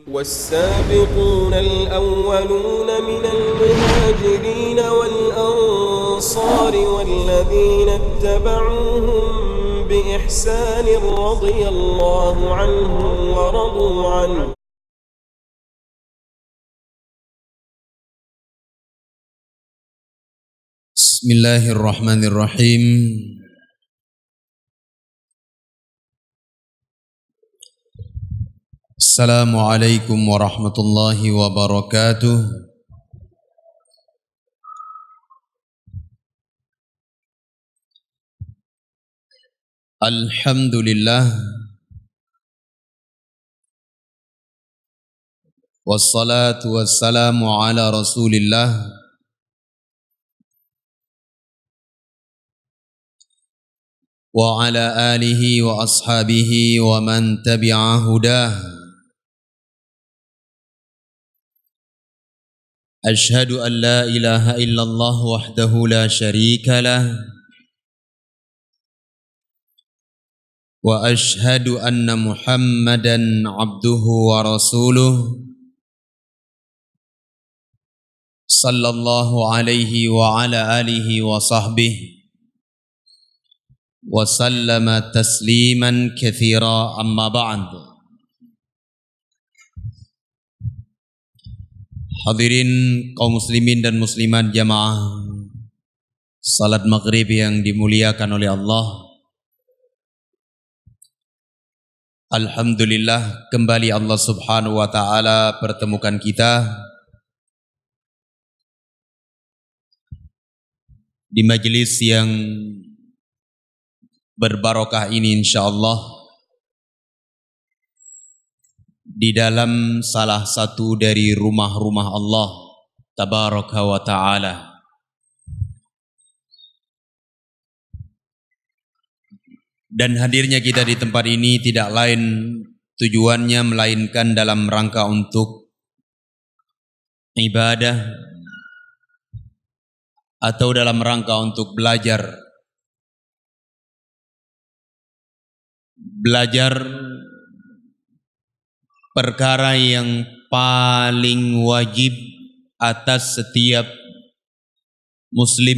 والسابقون الأولون من المهاجرين والأنصار والذين اتبعوهم بإحسان رضي الله عنهم ورضوا عنه. بسم الله الرحمن الرحيم. السلام عليكم ورحمة الله وبركاته. الحمد لله والصلاة والسلام على رسول الله وعلى آله وأصحابه ومن تبع هداه. أشهد أن لا إله إلا الله وحده لا شريك له وأشهد أن محمدا عبده ورسوله صلى الله عليه وعلى آله وصحبه وسلم تسليما كثيرا. أما بعد. Hadirin kaum muslimin dan muslimat jamaah salat maghrib yang dimuliakan oleh Allah. Alhamdulillah, kembali Allah subhanahu wa ta'ala pertemukan kita di majelis yang berbarokah ini, insyaallah di dalam salah satu dari rumah-rumah Allah tabaraka wa ta'ala. Dan hadirnya kita di tempat ini tidak lain tujuannya melainkan dalam rangka untuk ibadah atau dalam rangka untuk belajar perkara yang paling wajib atas setiap muslim,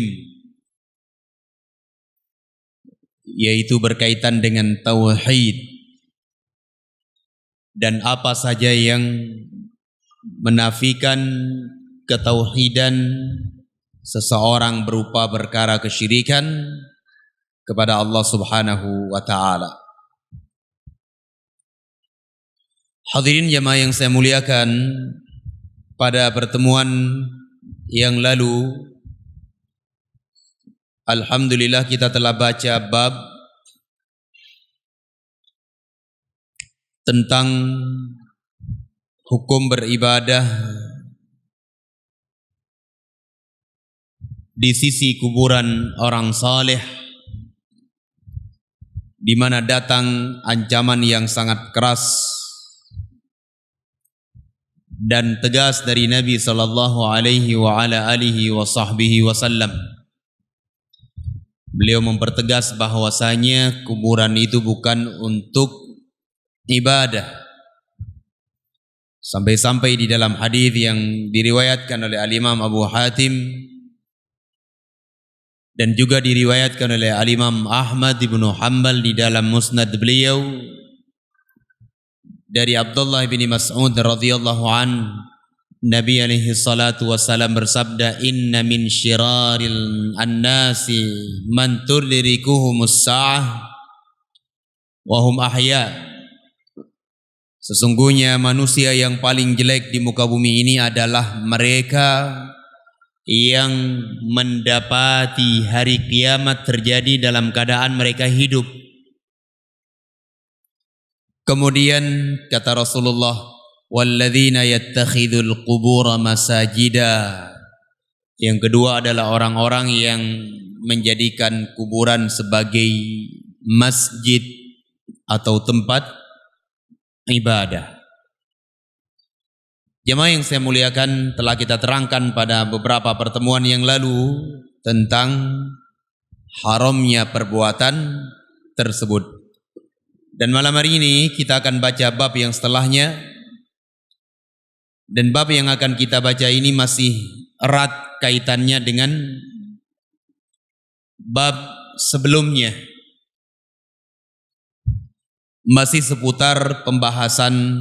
yaitu berkaitan dengan tauhid, dan apa saja yang menafikan ketauhidan seseorang berupa perkara kesyirikan kepada Allah subhanahu wa ta'ala. Hadirin jamaah yang saya muliakan, pada pertemuan yang lalu alhamdulillah kita telah baca bab tentang hukum beribadah di sisi kuburan orang saleh, di mana datang ancaman yang sangat keras dan tegas dari Nabi sallallahu alaihi wa ala alihi wa sahbihi wasallam. Beliau mempertegas bahwasanya kuburan itu bukan untuk ibadah. Sampai-sampai di dalam hadis yang diriwayatkan oleh Al-Imam Abu Hatim dan juga diriwayatkan oleh Al-Imam Ahmad ibnu Hanbal di dalam musnad beliau dari Abdullah bin Mas'ud radhiyallahu an, Nabi alaihi salatu wasallam bersabda, inna min syiraril annasi man tudrikuhumus sa'ah wa hum ahya. Sesungguhnya manusia yang paling jelek di muka bumi ini adalah mereka yang mendapati hari kiamat terjadi dalam keadaan mereka hidup. Kemudian kata Rasulullah, walladzina yattakhidul qubura masajida. Yang kedua adalah orang-orang yang menjadikan kuburan sebagai masjid atau tempat ibadah. Jemaah yang saya muliakan, telah kita terangkan pada beberapa pertemuan yang lalu tentang haramnya perbuatan tersebut. Dan malam hari ini kita akan baca bab yang setelahnya, Dan bab yang akan kita baca ini masih erat kaitannya dengan bab sebelumnya. Masih seputar pembahasan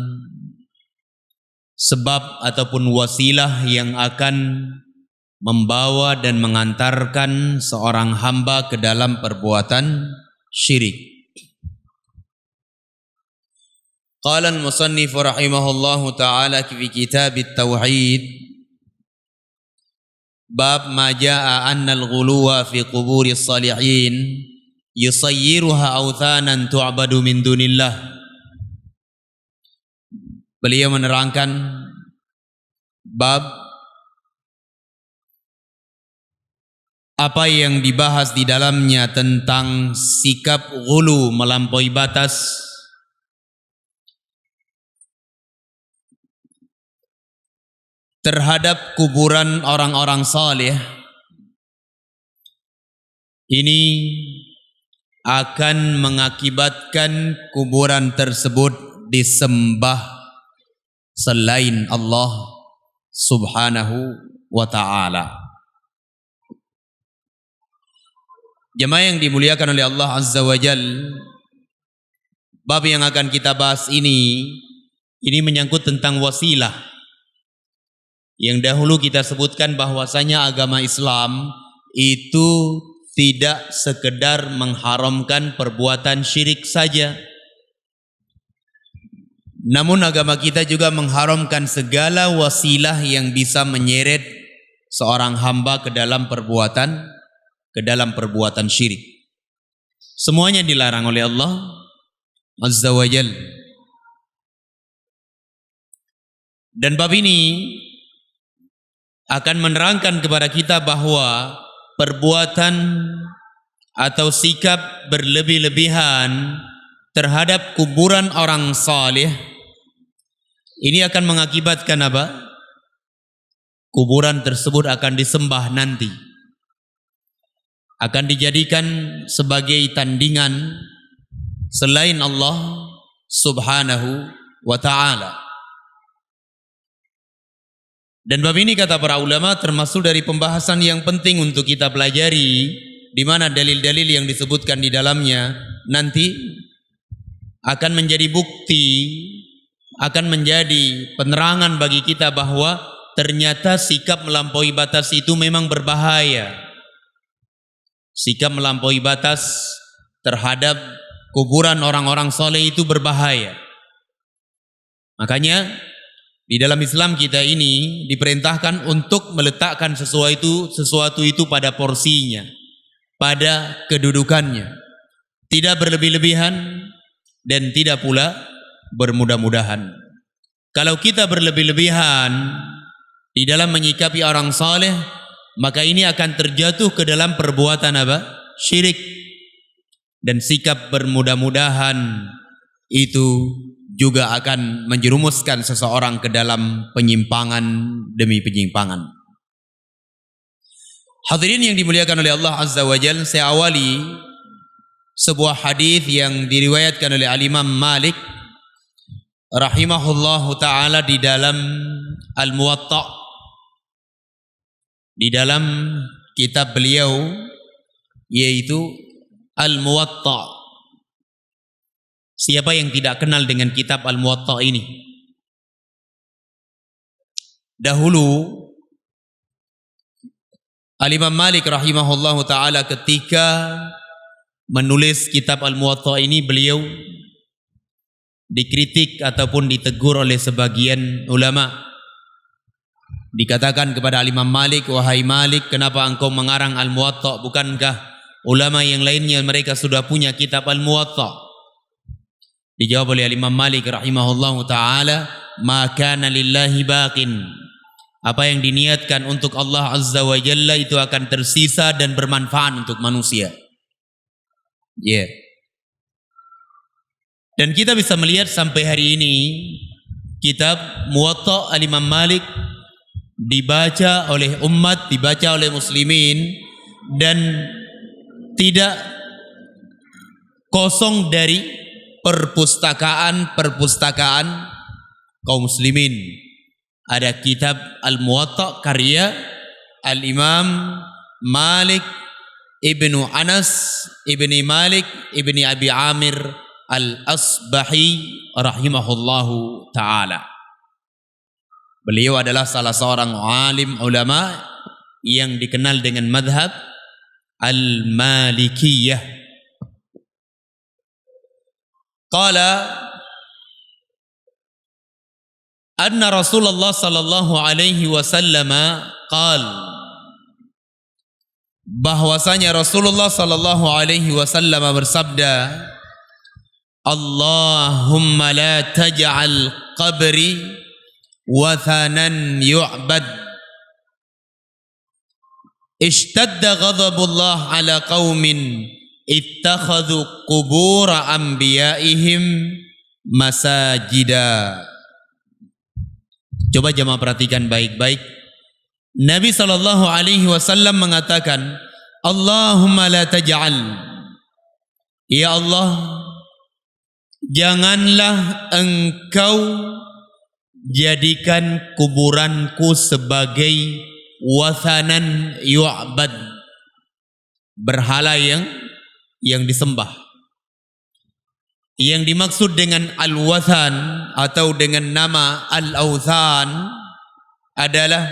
sebab ataupun wasilah yang akan membawa dan mengantarkan seorang hamba ke dalam perbuatan syirik. Qala al-musannif rahimahullahu ta'ala fi kitab at-tauhid bab ma jaa anna al-ghuluwa fi quburi as-salihin yusayyiruha awthanan tu'badu min dunillah. Beliau menerangkan bab apa yang dibahas di dalamnya tentang sikap ghulu, melampaui batas terhadap kuburan orang-orang saleh. Ini akan mengakibatkan kuburan tersebut disembah selain Allah Subhanahu wa ta'ala. Jemaah yang dimuliakan oleh Allah Azza wa Jal, bab yang akan kita bahas ini menyangkut tentang wasilah. Yang dahulu kita sebutkan bahwasanya agama Islam itu tidak sekedar mengharamkan perbuatan syirik saja, namun agama kita juga mengharamkan segala wasilah yang bisa menyeret seorang hamba ke dalam perbuatan syirik. Semuanya dilarang oleh Allah Azza wa Jalla. Dan bab ini akan menerangkan kepada kita bahwa perbuatan atau sikap berlebih-lebihan terhadap kuburan orang saleh ini akan mengakibatkan apa? Kuburan tersebut akan disembah nanti, akan dijadikan sebagai tandingan selain Allah Subhanahu wa ta'ala. Dan bab ini kata para ulama termasuk dari pembahasan yang penting untuk kita pelajari, di mana dalil-dalil yang disebutkan di dalamnya nanti akan menjadi bukti, akan menjadi penerangan bagi kita bahwa ternyata sikap melampaui batas itu memang berbahaya. Sikap melampaui batas terhadap kuburan orang-orang soleh itu berbahaya. Makanya di dalam Islam kita ini diperintahkan untuk meletakkan sesuatu itu pada porsinya, pada kedudukannya, tidak berlebih-lebihan dan tidak pula bermudah-mudahan. Kalau kita berlebih-lebihan di dalam menyikapi orang saleh, maka ini akan terjatuh ke dalam perbuatan apa? Syirik. Dan sikap bermudah-mudahan itu juga akan menjerumuskan seseorang ke dalam penyimpangan demi penyimpangan. Hadirin yang dimuliakan oleh Allah Azza wa Jalla, saya awali sebuah hadis yang diriwayatkan oleh Al-Imam Malik rahimahullahu ta'ala di dalam Al-Muwatta', di dalam kitab beliau yaitu Al-Muwatta'. Siapa yang tidak kenal dengan kitab Al-Muwatta' ini? Dahulu Al-Imam Malik rahimahullahu ta'ala ketika menulis kitab Al-Muwatta' ini, beliau dikritik ataupun ditegur oleh sebagian ulama. Dikatakan kepada Al-Imam Malik, wahai Malik, kenapa engkau mengarang Al-Muwatta'? Bukankah ulama yang lainnya mereka sudah punya kitab Al-Muwatta'? Dijawab oleh Imam Malik rahimahullahu ta'ala, ma kana lillahi baqin. Apa yang diniatkan untuk Allah Azza wa Jalla itu akan tersisa dan bermanfaat untuk manusia. Dan kita bisa melihat sampai hari ini kitab Muwatta' Al-Imam Malik dibaca oleh umat, dibaca oleh muslimin, dan tidak kosong dari perpustakaan kaum muslimin. ada kitab Al-Muwatta karya Al-Imam Malik Ibnu Anas Ibni Malik Ibni Abi Amir Al-Asbahi rahimahullahu ta'ala. Beliau adalah salah seorang alim ulama yang dikenal dengan madhab Al-Malikiyah. Qala anna Rasulullah sallallahu alaihi wasallam qala, bahwasanya Rasulullah sallallahu alaihi wasallam bersabda, Allahumma la taj'al qabri wathanan yu'bad, ishtadda ghadabullah ala qaumin ittakhadhu qubur anbiya'ihim masajida. Coba jemaah perhatikan baik-baik. Nabi sallallahu alaihi wasallam mengatakan, Allahumma la taj'al, ya Allah, janganlah engkau jadikan kuburanku sebagai wathanan yu'bad, berhala yang disembah. Yang dimaksud dengan al-wathan atau dengan nama al-awthan adalah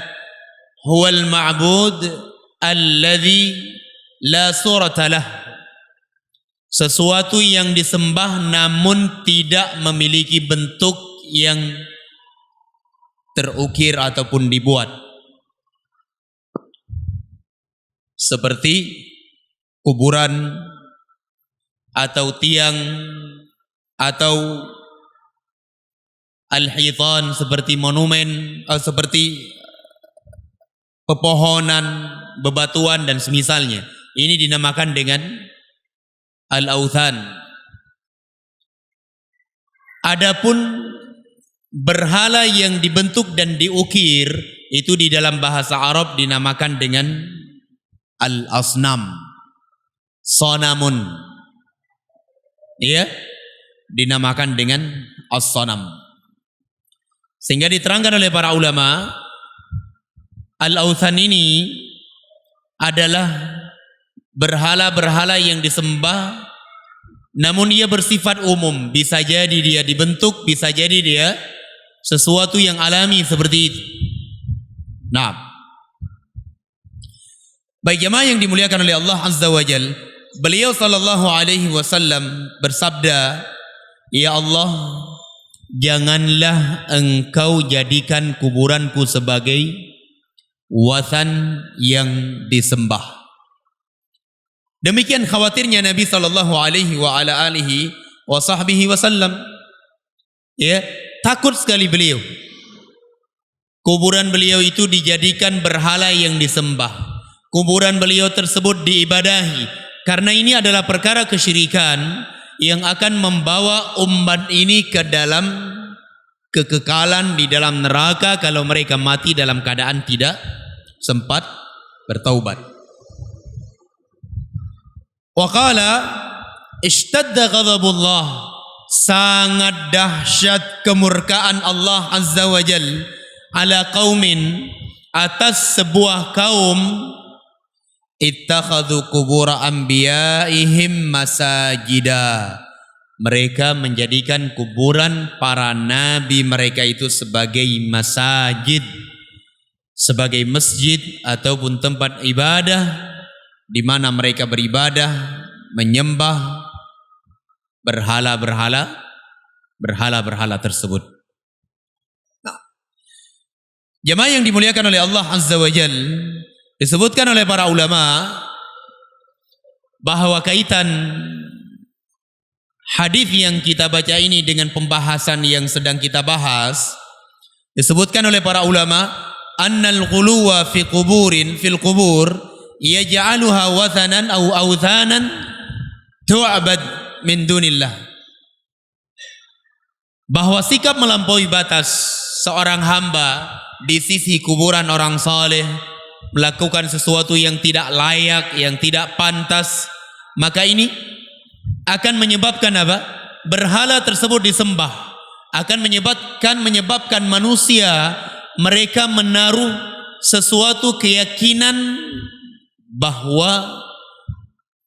huwal ma'bud alladhi la surata lah, sesuatu yang disembah namun tidak memiliki bentuk yang terukir ataupun dibuat, seperti kuburan atau tiang atau al-hitan, seperti monumen, seperti pepohonan, bebatuan dan semisalnya. Ini dinamakan dengan al-awthan. Adapun berhala yang dibentuk dan diukir itu di dalam bahasa Arab dinamakan dengan al-asnam, sonamun, ya, dinamakan dengan as-sonam. Sehingga diterangkan oleh para ulama, al-awthan ini adalah berhala-berhala yang disembah, namun ia bersifat umum. Bisa jadi dia dibentuk, bisa jadi dia sesuatu yang alami seperti itu. Nah, baik jemaah yang dimuliakan oleh Allah Azza wa Jal, beliau sallallahu alaihi wasallam bersabda, ya Allah, janganlah engkau jadikan kuburanku sebagai wathan yang disembah. Demikian khawatirnya Nabi sallallahu alaihi wa ala alihi wa sahbihi wasallam. Ya, takut sekali beliau kuburan beliau itu dijadikan berhala yang disembah. Kuburan beliau tersebut diibadahi, karena ini adalah perkara kesyirikan yang akan membawa umat ini ke dalam kekekalan di dalam neraka kalau mereka mati dalam keadaan tidak sempat bertaubat. Wa qala ishtadda ghadabullah, sangat dahsyat kemurkaan Allah Azza wa Jal ala qaumin, atas sebuah kaum, ittakhadhu qubura anbiya'ihim masajida, mereka menjadikan kuburan para nabi mereka itu sebagai masajid, sebagai masjid ataupun tempat ibadah di mana mereka beribadah, menyembah berhala-berhala tersebut. Nah, jemaah yang dimuliakan oleh Allah Azza wa Jal, disebutkan oleh para ulama bahwa kaitan hadis yang kita baca ini dengan pembahasan yang sedang kita bahas, disebutkan oleh para ulama, annal ghuluwa fi quburin fil qubur yaj'aluha wathanan aw awthanan tu'bad min dunillah, bahwa sikap melampaui batas seorang hamba di sisi kuburan orang saleh, melakukan sesuatu yang tidak layak, yang tidak pantas, maka ini akan menyebabkan apa? Berhala tersebut disembah, akan menyebabkan manusia mereka menaruh sesuatu keyakinan bahwa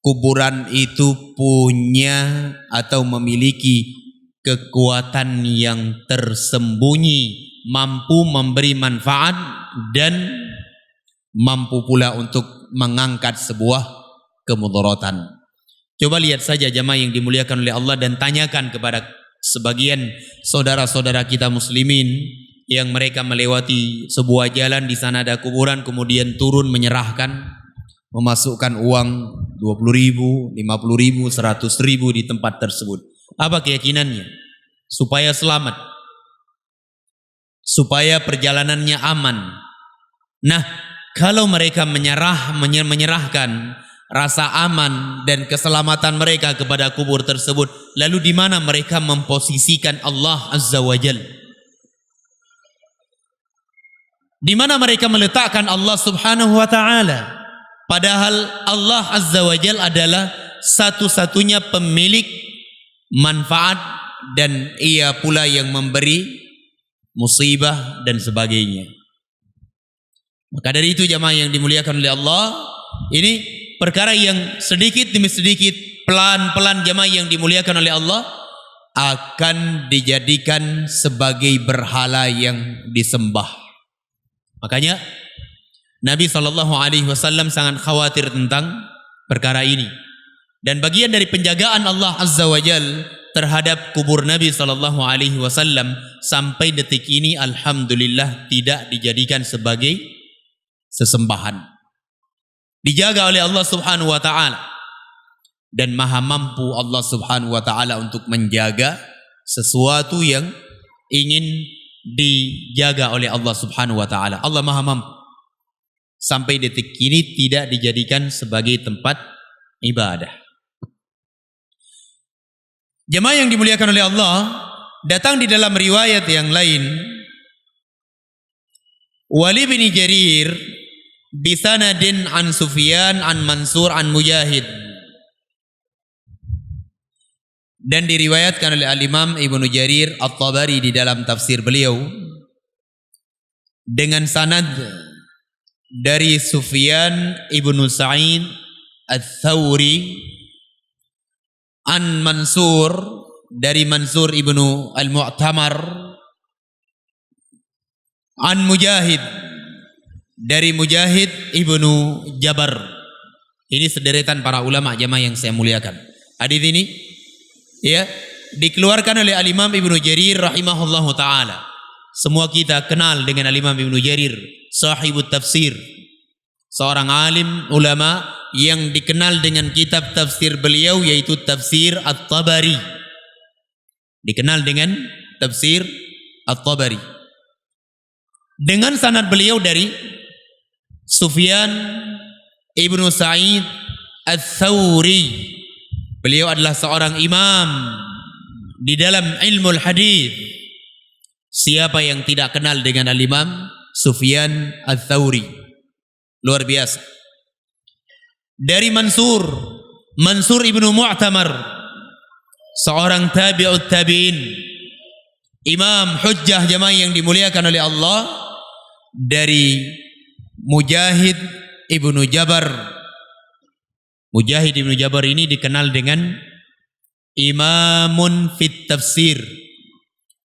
kuburan itu punya atau memiliki kekuatan yang tersembunyi, mampu memberi manfaat dan mampu pula untuk mengangkat sebuah kemudaratan. Coba lihat saja jamaah yang dimuliakan oleh Allah dan tanyakan kepada sebagian saudara-saudara kita muslimin yang mereka melewati sebuah jalan, di sana ada kuburan, kemudian turun menyerahkan, memasukkan uang 20.000, 50.000, 100.000 di tempat tersebut. Apa keyakinannya? Supaya selamat, supaya perjalanannya aman. Nah, kalau mereka menyerahkan rasa aman dan keselamatan mereka kepada kubur tersebut, lalu di mana mereka memposisikan Allah Azza wa Jalla? Di mana mereka meletakkan Allah Subhanahu wa taala? Padahal Allah Azza wa Jalla adalah satu-satunya pemilik manfaat dan ia pula yang memberi musibah dan sebagainya. Maka dari itu jamaah yang dimuliakan oleh Allah, ini perkara yang sedikit demi sedikit, pelan-pelan jamaah yang dimuliakan oleh Allah akan dijadikan sebagai berhala yang disembah. Makanya Nabi SAW sangat khawatir tentang perkara ini. Dan bagian dari penjagaan Allah Azza wa Jal terhadap kubur Nabi SAW sampai detik ini alhamdulillah tidak dijadikan sebagai sesembahan. Dijaga oleh Allah Subhanahu wa taala. Dan maha mampu Allah Subhanahu wa taala untuk menjaga sesuatu yang ingin dijaga oleh Allah Subhanahu wa taala. Allah maha mampu. Sampai detik ini tidak dijadikan sebagai tempat ibadah. Jemaah yang dimuliakan oleh Allah, datang di dalam riwayat yang lain, Wali bin Jarir bisanadin an Sufyan an Mansur an Mujahid, dan diriwayatkan oleh Al-Imam Ibnu Jarir At-Tabari di dalam tafsir beliau dengan sanad dari Sufyan ibnu Sa'id Ats-Tsauri an Mansur, dari Mansur ibnu Al-Mu'tamar an Mujahid, dari Mujahid ibnu Jabar. Ini sederetan para ulama jamaah yang saya muliakan. Hadis ini ya dikeluarkan oleh Al-Imam Ibnu Jarir rahimahullahu taala. Semua kita kenal dengan Al-Imam Ibnu Jarir, sahibut tafsir, seorang alim ulama yang dikenal dengan kitab tafsir beliau yaitu tafsir At-Tabari. Dikenal dengan tafsir At-Tabari. Dengan sanad beliau dari Sufyan ibnu Sa'id Ats-Tsauri. Beliau adalah seorang imam di dalam ilmu hadis. Siapa yang tidak kenal dengan Al-Imam Sufyan Ats-Tsauri? Luar biasa. Dari Mansur ibnu Mu'tamar, seorang tabi'ut tabi'in, imam hujjah jamaah yang dimuliakan oleh Allah. Dari Mujahid ibnu Jabar. Mujahid ibnu Jabar ini dikenal dengan imamun fit tafsir,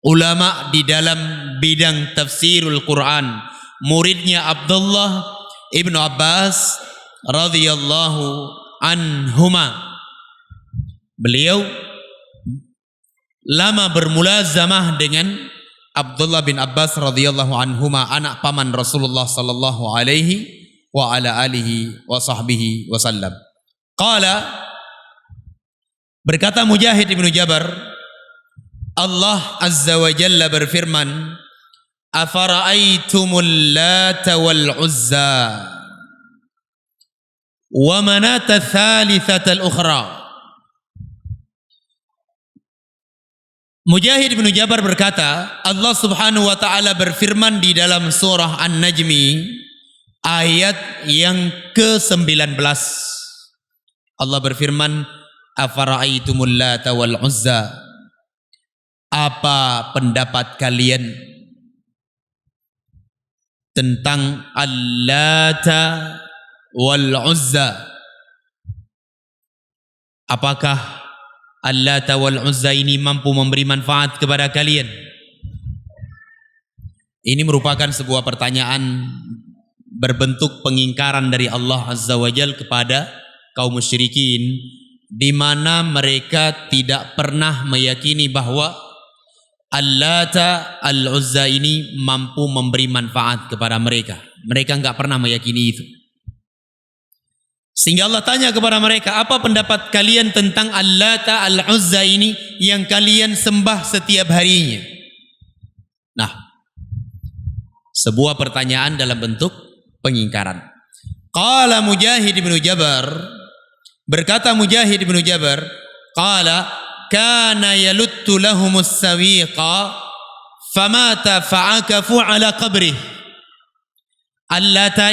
ulama di dalam bidang tafsirul Quran, muridnya Abdullah ibnu Abbas radhiyallahu anhuma. Beliau lama bermulazamah dengan Abdullah bin Abbas radhiyallahu anhuma, anak paman Rasulullah sallallahu alaihi wa ala alihi wa sahbihi wasallam. Qala, berkata Mujahid ibnu Jabar, Allah Azza wa Jalla berfirman, afara'aitumul Lata wal Uzza wa manata thalithata al-ukhra. Mujahid bin Jabar berkata, Allah Subhanahu wa taala berfirman di dalam surah An-Najmi ayat yang ke-19. Allah berfirman, afara'aitumul Lata wal Uzza. Apa pendapat kalian tentang Al-Lata wal-Uzza. Apakah Al-Lata wal-Uzza ini mampu memberi manfaat kepada kalian? Ini merupakan sebuah pertanyaan berbentuk pengingkaran dari Allah Azza wa Jal kepada kaum musyrikin, di mana mereka tidak pernah meyakini bahwa Al-Lata al-Uzza ini mampu memberi manfaat kepada mereka. Mereka enggak pernah meyakini itu. Sehingga Allah tanya kepada mereka, apa pendapat kalian tentang Al-Lata al-Uzza ini yang kalian sembah setiap harinya? Nah, sebuah pertanyaan dalam bentuk pengingkaran. Qala Mujahid bin Jabar, berkata Mujahid bin Jabar, qala kana yaluttu lahumus sawiqa famata fa'akafu ala qabrih. Al-Lata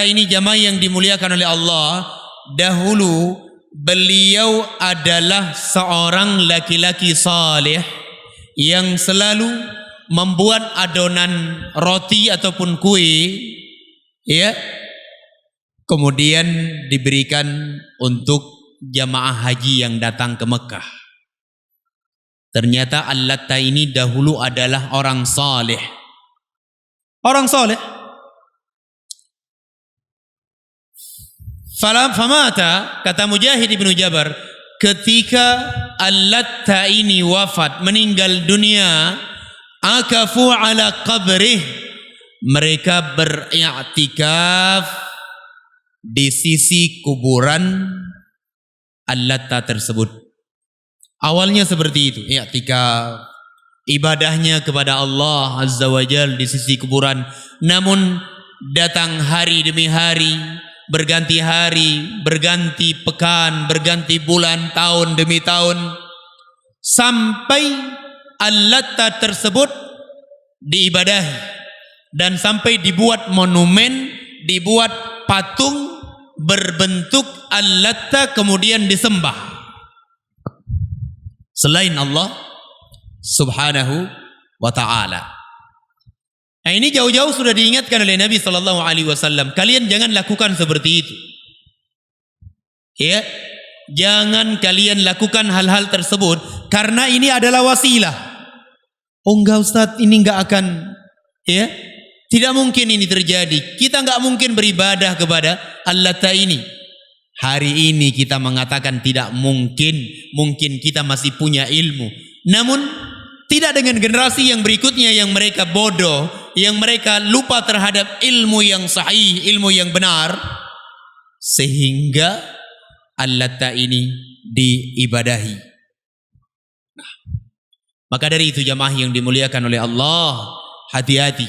ini jamaah yang dimuliakan oleh Allah, dahulu beliau adalah seorang laki-laki saleh yang selalu membuat adonan roti ataupun kue, ya, kemudian diberikan untuk jamaah haji yang datang ke Mekah. Ternyata Al-Lata ini dahulu adalah orang saleh. Orang saleh. Famata, kata Mujahid bin Jabar, ketika Al-Lata ini wafat, meninggal dunia, akafu ala qabrih, mereka beriktikaf di sisi kuburan Al-Lata tersebut. Awalnya seperti itu, iktikaf, ibadahnya kepada Allah Azza wa Jal di sisi kuburan. Namun datang hari demi hari, berganti hari, berganti pekan, berganti bulan, tahun demi tahun, sampai Al-Lata tersebut diibadahi dan sampai dibuat monumen, dibuat patung berbentuk Al-Lata kemudian disembah selain Allah Subhanahu wa ta'ala. Nah, ini jauh-jauh sudah diingatkan oleh Nabi sallallahu alaihi wasallam, kalian jangan lakukan seperti itu. Ya, jangan kalian lakukan hal-hal tersebut karena ini adalah wasilah. Oh enggak Ustaz, ini enggak akan, ya, tidak mungkin ini terjadi. Kita enggak mungkin beribadah kepada Al-Lata ini. Hari ini kita mengatakan tidak mungkin, mungkin kita masih punya ilmu. Namun tidak dengan generasi yang berikutnya yang mereka bodoh, yang mereka lupa terhadap ilmu yang sahih, ilmu yang benar, sehingga Al-Lata ini diibadahi. Nah, maka dari itu jamaah yang dimuliakan oleh Allah, hati-hati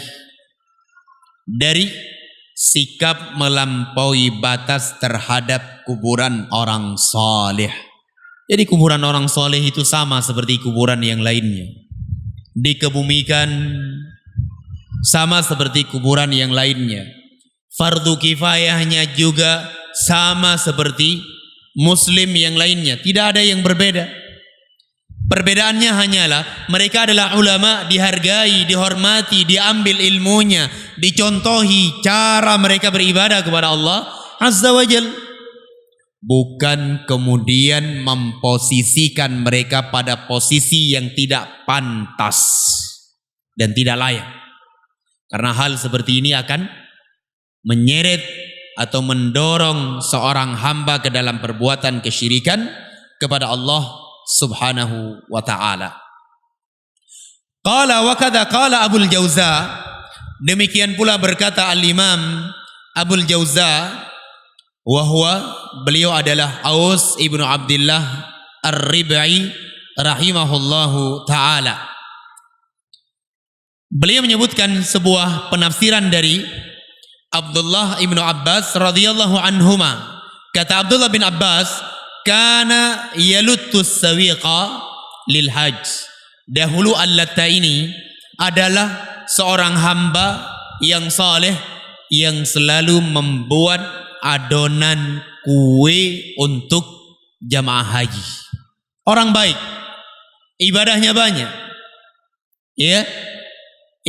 dari sikap melampaui batas terhadap kuburan orang saleh. Jadi kuburan orang saleh itu sama seperti kuburan yang lainnya, dikebumikan sama seperti kuburan yang lainnya. Fardu kifayahnya juga sama seperti muslim yang lainnya, tidak ada yang berbeda. Perbedaannya hanyalah mereka adalah ulama, dihargai, dihormati, diambil ilmunya, dicontohi cara mereka beribadah kepada Allah Azza wa Jal. Bukan kemudian memposisikan mereka pada posisi yang tidak pantas dan tidak layak. Karena hal seperti ini akan menyeret atau mendorong seorang hamba ke dalam perbuatan kesyirikan kepada Allah Subhanahu wa ta'ala. Qala wa kadza qala Abul Jauza, demikian pula berkata Al-Imam Abul Jauza, wa huwa, beliau adalah Aus ibnu Abdullah Ar-Rib'i rahimahullahu ta'ala. Beliau menyebutkan sebuah penafsiran dari Abdullah ibnu Abbas radhiyallahu anhuma. Kata Abdullah bin Abbas, kana yaluttus sawiqa lil hajj. Dahulu Al-Lata ini adalah seorang hamba yang saleh yang selalu membuat adonan kue untuk jamaah haji. Orang baik, ibadahnya banyak, ya,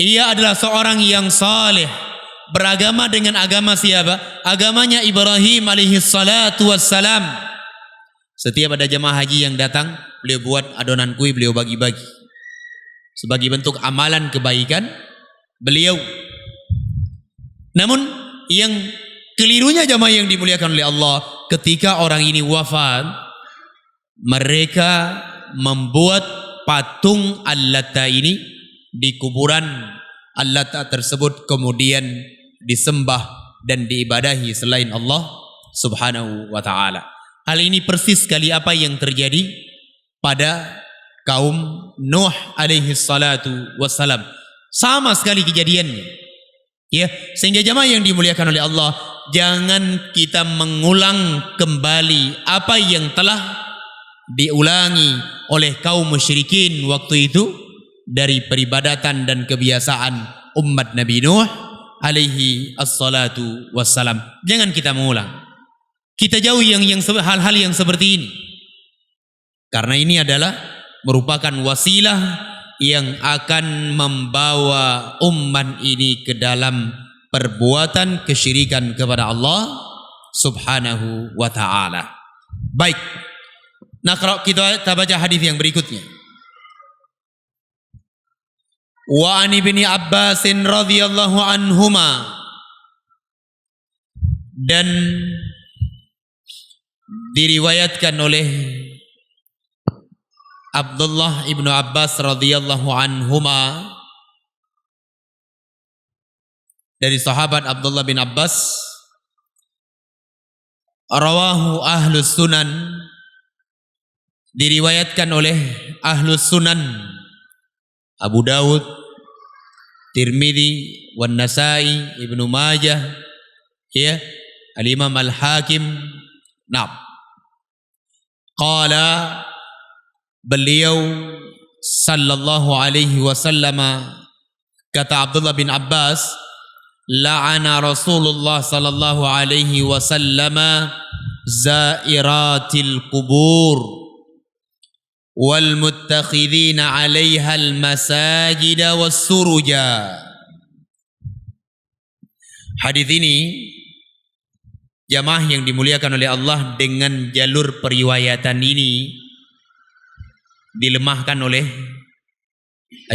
Ia adalah seorang yang saleh, beragama dengan agama siapa? Agamanya Ibrahim alaihi salatu wassalam. Setiap ada jemaah haji yang datang, beliau buat adonan kue, beliau bagi-bagi sebagai bentuk amalan kebaikan beliau. Namun yang kelirunya jemaah yang dimuliakan oleh Allah, ketika orang ini wafat, mereka membuat patung Al-Latta ini di kuburan Al-Latta tersebut, kemudian disembah dan diibadahi selain Allah subhanahu wa ta'ala. Hal ini persis sekali apa yang terjadi pada kaum Nuh alaihi salatu wassalam. Sama sekali kejadiannya. Ya, sehingga jemaah yang dimuliakan oleh Allah, jangan kita mengulang kembali apa yang telah diulangi oleh kaum musyrikin waktu itu dari peribadatan dan kebiasaan umat Nabi Nuh alaihi assalatu wassalam. Jangan kita mengulang. Kita jauhi hal-hal yang seperti ini. Karena ini adalah merupakan wasilah yang akan membawa umat ini ke dalam perbuatan kesyirikan kepada Allah subhanahu wa ta'ala. Baik. Nah, kalau kita baca hadis yang berikutnya. Wa an ibni Abbas radhiyallahu anhuma, dan diriwayatkan oleh Abdullah ibnu Abbas radhiyallahu anhuma, dari sahabat Abdullah bin Abbas, rawahu ahlus sunan, diriwayatkan oleh ahlus sunan Abu Dawud, Tirmidzi, wan Nasai, Ibnu Majah, ya, Al-Imam Al-Hakim. Nah, qala, beliau sallallahu alaihi wasallam, kata Abdullah bin Abbas, la'ana Rasulullah sallallahu alaihi wasallam zairatil kubur wal muttakhidina 'alaiha al masajida was suruja. Hadis ini jamaah yang dimuliakan oleh Allah, dengan jalur periwayatan ini dilemahkan oleh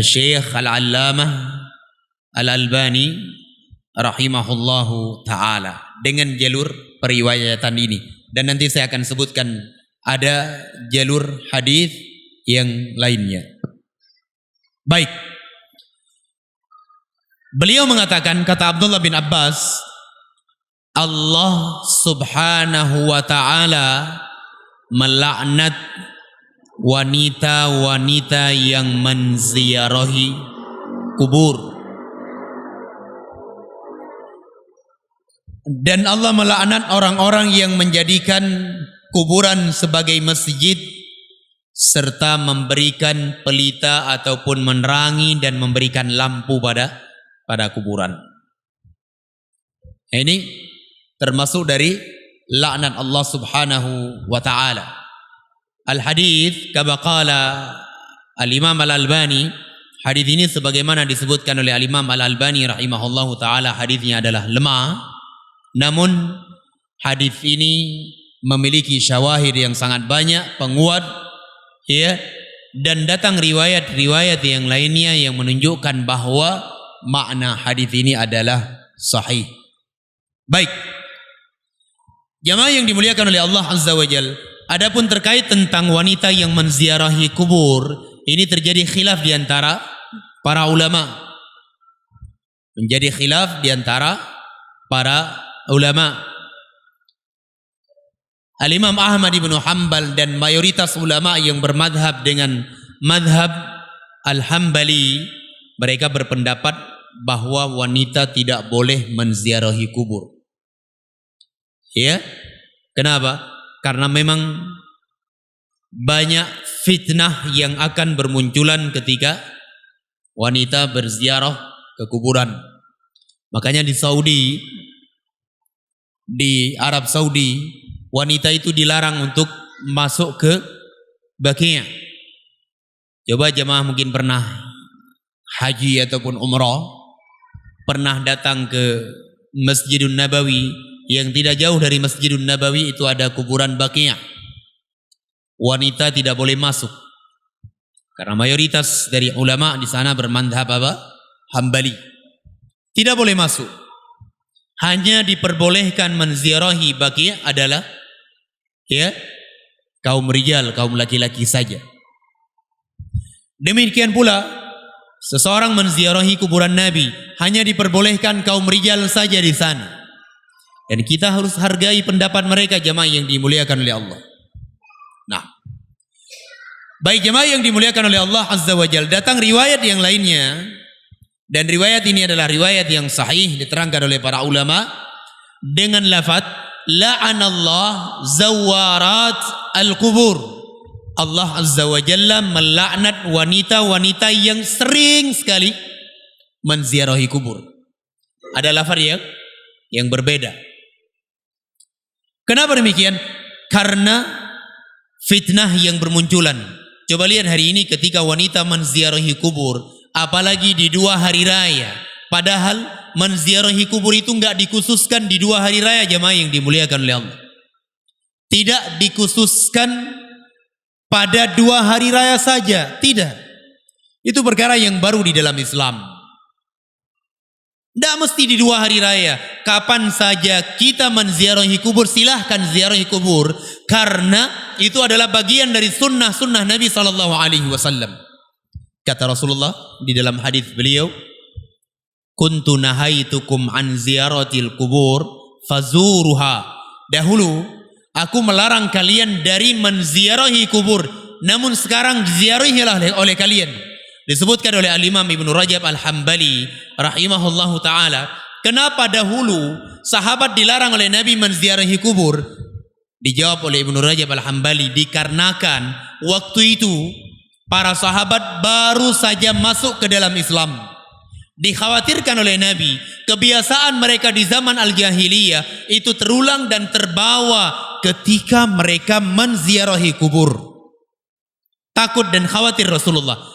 Syekh Al-Allamah Al-Albani rahimahullahu ta'ala, dengan jalur periwayatan ini. Dan nanti saya akan sebutkan ada jalur hadis yang lainnya. Baik. Beliau mengatakan, kata Abdullah bin Abbas, Allah subhanahu wa ta'ala melaknat wanita-wanita yang menziarahi kubur. Dan Allah melaknat orang-orang yang menjadikan kuburan sebagai masjid, serta memberikan pelita ataupun menerangi dan memberikan lampu pada kuburan. Ini termasuk dari laknat Allah subhanahu wa ta'ala. Al-hadith kama qala Al-Imam Al-Albani, hadith ini sebagaimana disebutkan oleh Al-Imam Al-Albani rahimahullahu ta'ala, hadithnya adalah lemah. Namun hadith ini memiliki syawahid yang sangat banyak, penguat, ya, dan datang riwayat-riwayat yang lainnya yang menunjukkan bahwa makna hadis ini adalah sahih. Baik. Jamaah yang dimuliakan oleh Allah Azza wa Jalla, adapun terkait tentang wanita yang menziarahi kubur, ini terjadi khilaf di antara para ulama. Menjadi khilaf di antara para ulama. Al-Imam Ahmad ibn Hanbal dan mayoritas ulama yang bermadhab dengan madhab Al-Hambali, mereka berpendapat bahwa wanita tidak boleh menziarahi kubur. Ya, kenapa? Karena memang banyak fitnah yang akan bermunculan ketika wanita berziarah ke kuburan. Makanya di Saudi, di Arab Saudi, wanita itu dilarang untuk masuk ke Baqi'. Coba jemaah mungkin pernah haji ataupun umrah pernah datang ke Masjidun Nabawi, yang tidak jauh dari Masjidun Nabawi itu ada kuburan Baqi'. Wanita tidak boleh masuk karena mayoritas dari ulama di sana bermadzhab apa? Hambali. Tidak boleh masuk. Hanya diperbolehkan menziarahi Baqi' adalah ya kaum rijal, kaum laki-laki saja. Demikian pula seseorang menziarahi kuburan Nabi hanya diperbolehkan kaum rijal saja di sana. Dan kita harus hargai pendapat mereka, jamaah yang dimuliakan oleh Allah. Nah, baik jamaah yang dimuliakan oleh Allah Azza wa Jalla, datang riwayat yang lainnya, dan riwayat ini adalah riwayat yang sahih diterangkan oleh para ulama dengan lafaz la'anallah zawarat al-qubur. Allah Azza wa Jalla melaknat wanita-wanita yang sering sekali menziarahi kubur. Ada lafaz yang berbeda. Kenapa demikian? Karena fitnah yang bermunculan. Coba lihat hari ini ketika wanita menziarahi kubur, apalagi di 2 hari raya. Padahal menziarahi kubur itu enggak dikhususkan di 2 hari raya, jemaah yang dimuliakan oleh Allah. Tidak dikhususkan pada 2 hari raya saja, tidak. Itu perkara yang baru di dalam Islam. Tidak mesti di 2 hari raya. Kapan saja kita menziarahi kubur, silahkan ziarahi kubur, karena itu adalah bagian dari sunnah-sunnah Nabi SAW. Kata Rasulullah di dalam hadis beliau, kuntu nahaitukum an ziyaratil kubur fazuruha. Dahulu aku melarang kalian dari menziarahi kubur, namun sekarang ziarahilah oleh kalian. Disebutkan oleh Al-Imam Ibnu Rajab Al-Hambali rahimahullahu ta'ala, kenapa dahulu sahabat dilarang oleh Nabi menziarahi kubur? Dijawab oleh Ibnu Rajab Al-Hambali, dikarenakan waktu itu para sahabat baru saja masuk ke dalam Islam. Dikhawatirkan oleh Nabi kebiasaan mereka di zaman al-jahiliyah itu terulang dan terbawa ketika mereka menziarahi kubur. Takut dan khawatir Rasulullah.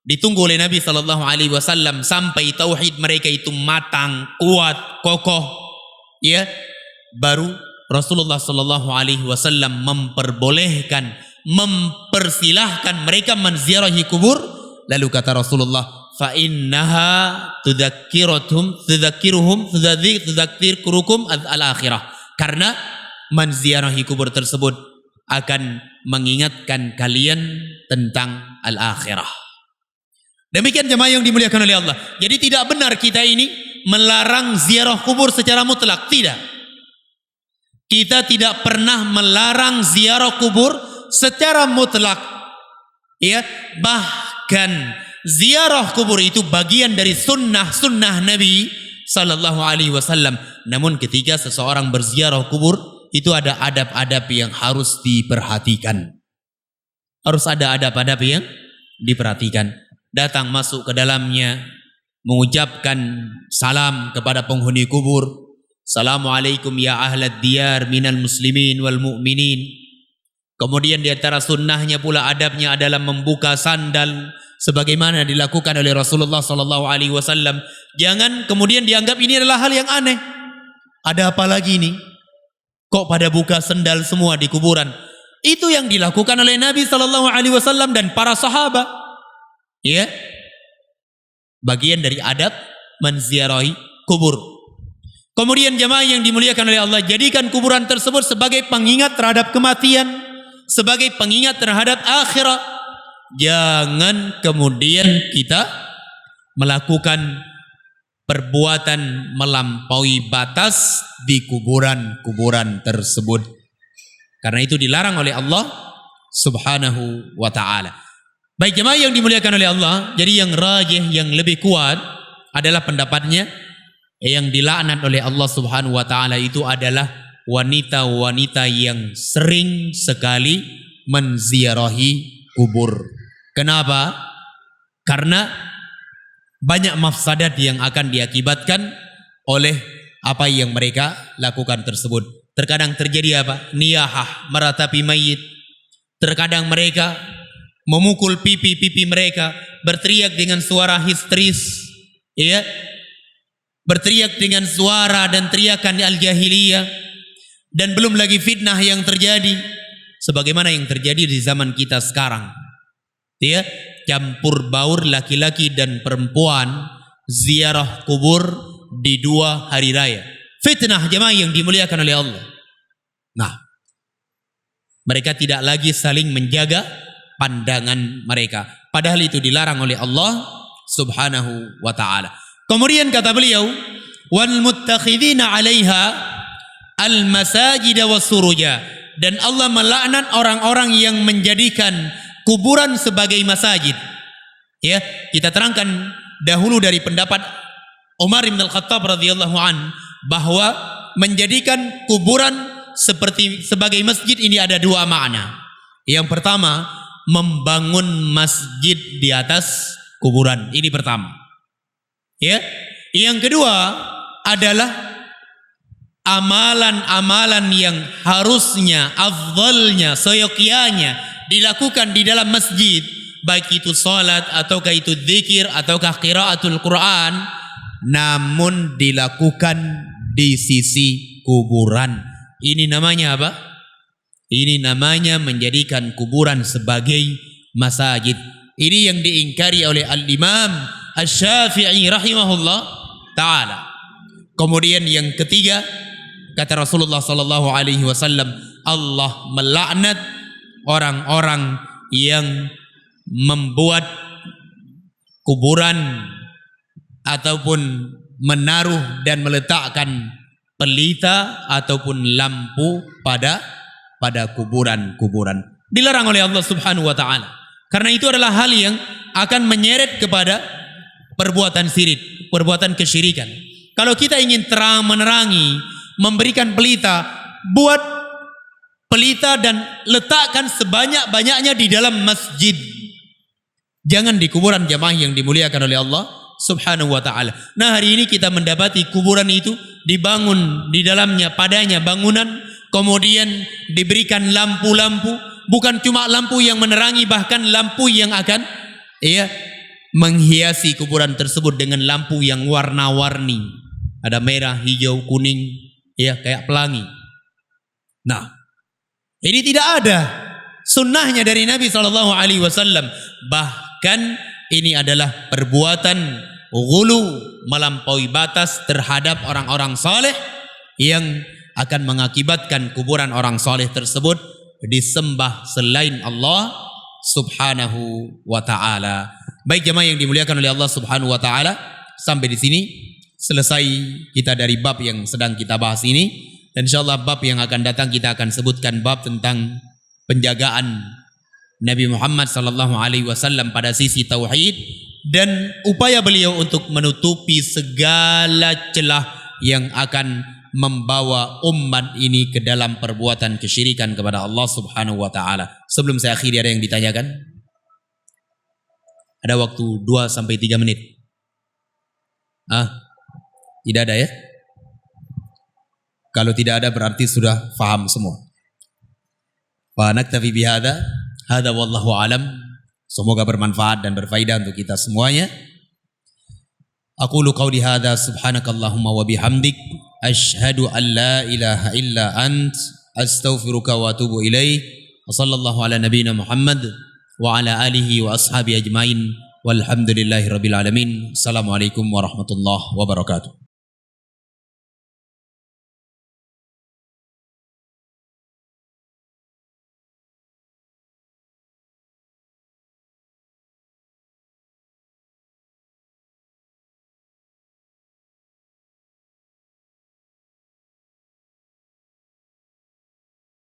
Ditunggu oleh Nabi SAW sampai tauhid mereka itu matang, kuat, kokoh, ya. Baru Rasulullah SAW memperbolehkan, mempersilahkan mereka menziarahi kubur. Lalu kata Rasulullah, fa innaha tudzakkirukum al-akhirah. Karena menziarahi kubur tersebut akan mengingatkan kalian tentang al-akhirah. Demikian jemaah yang dimuliakan oleh Allah. Jadi tidak benar kita ini melarang ziarah kubur secara mutlak, tidak. Kita tidak pernah melarang ziarah kubur secara mutlak. Ya, bahkan ziarah kubur itu bagian dari sunnah Nabi sallallahu alaihi wasallam. Namun ketika seseorang berziarah kubur, itu ada adab-adab yang harus diperhatikan. Harus ada adab-adab yang diperhatikan. Datang masuk ke dalamnya, mengucapkan salam kepada penghuni kubur. Assalamualaikum ya ahlad diyar minal muslimin wal mu'minin. Kemudian di antara sunnahnya pula adabnya adalah membuka sandal sebagaimana dilakukan oleh Rasulullah SAW. Jangan kemudian dianggap ini adalah hal yang aneh. Ada apa lagi ini? Kok pada buka sandal semua di kuburan? Itu yang dilakukan oleh Nabi SAW dan para sahabat. Ya, bagian dari adab menziarahi kubur. Kemudian jemaah yang dimuliakan oleh Allah, jadikan kuburan tersebut sebagai pengingat terhadap kematian, sebagai pengingat terhadap akhirat. Jangan kemudian kita melakukan perbuatan melampaui batas di kuburan-kuburan tersebut. Karena itu dilarang oleh Allah Subhanahu wa ta'ala. Baik jemaah yang dimuliakan oleh Allah, jadi yang rajih, yang lebih kuat adalah pendapatnya yang dilaknat oleh Allah Subhanahu wa ta'ala itu adalah wanita-wanita yang sering sekali menziarahi kubur. Kenapa? Karena banyak mafsadat yang akan diakibatkan oleh apa yang mereka lakukan tersebut. Terkadang terjadi apa? Niyahah, meratapi mayit. Terkadang mereka memukul pipi-pipi mereka, berteriak dengan suara histeris, ya, berteriak dengan suara dan teriakan al-jahiliyah, dan belum lagi fitnah yang terjadi sebagaimana yang terjadi di zaman kita sekarang, ya, campur baur laki-laki dan perempuan ziarah kubur di 2 hari raya. Fitnah jemaah yang dimuliakan oleh Allah. Nah, mereka tidak lagi saling menjaga pandangan mereka, padahal itu dilarang oleh Allah Subhanahu wa ta'ala. Kemudian kata beliau, wal muttakhidina 'alaiha al masajid wasuruja, dan Allah melaknat orang-orang yang menjadikan kuburan sebagai masajid. Ya, kita terangkan dahulu dari pendapat Umar bin Al-Khattab radhiyallahu an bahwa menjadikan kuburan sebagai masjid ini ada 2 makna. Yang pertama, membangun masjid di atas kuburan. Ini pertama. Ya. Yang kedua adalah amalan-amalan yang harusnya, afdalnya, seyogyanya dilakukan di dalam masjid, baik itu salat ataukah itu zikir ataukah qiraatul Quran, namun dilakukan di sisi kuburan. Ini namanya apa? Ini namanya menjadikan kuburan sebagai masajid. Ini yang diingkari oleh Al-Imam Asy-Syafi'i rahimahullah ta'ala. Kemudian yang ketiga, kata Rasulullah sallallahu alaihi wasallam, Allah melaknat orang-orang yang membuat kuburan ataupun menaruh dan meletakkan pelita ataupun lampu pada kuburan-kuburan. Dilarang oleh Allah Subhanahu wa taala. Karena itu adalah hal yang akan menyeret kepada perbuatan syirik, perbuatan kesyirikan. Kalau kita ingin terang-menerangi, memberikan pelita, buat pelita dan letakkan sebanyak-banyaknya di dalam masjid. Jangan di kuburan jamaah yang dimuliakan oleh Allah Subhanahu wa ta'ala. Nah, hari ini kita mendapati kuburan itu dibangun di dalamnya, padanya bangunan, kemudian diberikan lampu-lampu, bukan cuma lampu yang menerangi, bahkan lampu yang akan menghiasi kuburan tersebut dengan lampu yang warna-warni. Ada merah, hijau, kuning, kayak pelangi. Nah, ini tidak ada sunnahnya dari Nabi SAW. Bahkan ini adalah perbuatan ghulu, melampaui batas terhadap orang-orang saleh yang akan mengakibatkan kuburan orang saleh tersebut disembah selain Allah Subhanahu wa ta'ala. Baik jemaah yang dimuliakan oleh Allah Subhanahu wa ta'ala, sampai di sini selesai kita dari bab yang sedang kita bahas ini, dan insyaallah bab yang akan datang kita akan sebutkan bab tentang penjagaan Nabi Muhammad sallallahu alaihi wasallam pada sisi tauhid dan upaya beliau untuk menutupi segala celah yang akan membawa umat ini ke dalam perbuatan kesyirikan kepada Allah Subhanahu wa taala. Sebelum saya akhiri, ada yang ditanyakan? Ada waktu 2 sampai 3 menit. Tidak ada ya? Kalau tidak ada berarti sudah faham semua. Fa naktafi bihadza, hada wallahu alam. Semoga bermanfaat dan berfaedah untuk kita semuanya. Aqulu qawli hadza subhanakallahumma wa bihamdik asyhadu an la ilaha illa ant astaghfiruka wa atubu ilaik. Wa sallallahu ala nabiyyina Muhammad wa ala alihi wa ashabi ajmain walhamdulillahi rabbil alamin. Assalamualaikum warahmatullahi wabarakatuh.